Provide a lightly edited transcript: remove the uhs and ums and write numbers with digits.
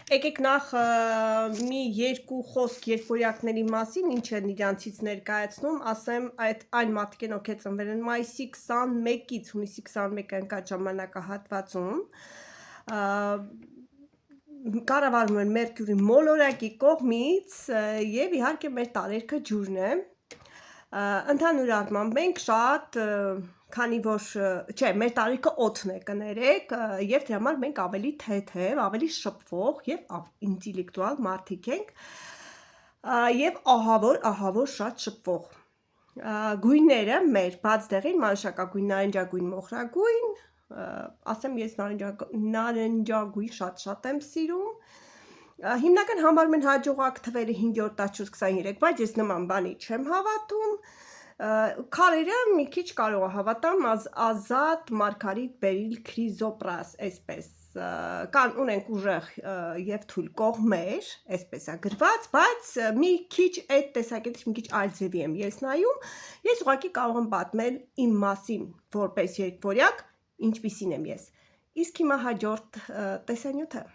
Եկեք նախ մի երկու խոսք երկվորյակների մասին, ինչ են իրանցից ներկայացնում, ասեմ այն մարդիկ են, ովքեր ծնվել են մայիսի 21-ից հունիսի 21-ը ընկած ժամանակահատվածում, կառավարվում են Մերկուրի մոլորակի կողմից եւ իհարկե մեր տարերքը ջուրն է։ Ընդհանուր առմամբ մենք շատ քանի որ չէ, մեր տարիքը օդն է կներեք եւ դրա համար մենք ավելի թեթև, ավելի շփվող եւ ինտելեկտուալ մարդիկ ենք եւ ահավոր շատ շփվող։ Գույները մեր բաց դեղին մանուշակագույն, նարնջագույն, մոխրագույն, ասեմ ես նարնջագույն շատ եմ սիրում։ Հիմնական համարում են հաջողակ թվերը 5-րդ, 14, 23, բայց ես նման բանի չեմ հավատում։ Քարերը մի քիչ կարող է հավատամ, Ազատ, Մարգարիտ, Բերիլ, Քրիզոպրաս, այսպես կան ունենք ուժեղ եւ թույլ կողմեր, այսպես է գրված, բայց մի քիչ այդ տեսակետից մի քիչ այլ ձևի եմ ես նայում։ Ես ուղղակի կարող եմ պատմել իմ մասին որպես երկվորյակ, ինչպիսին եմ ես։ Իսկ հիմա հաջորդ տեսանյութը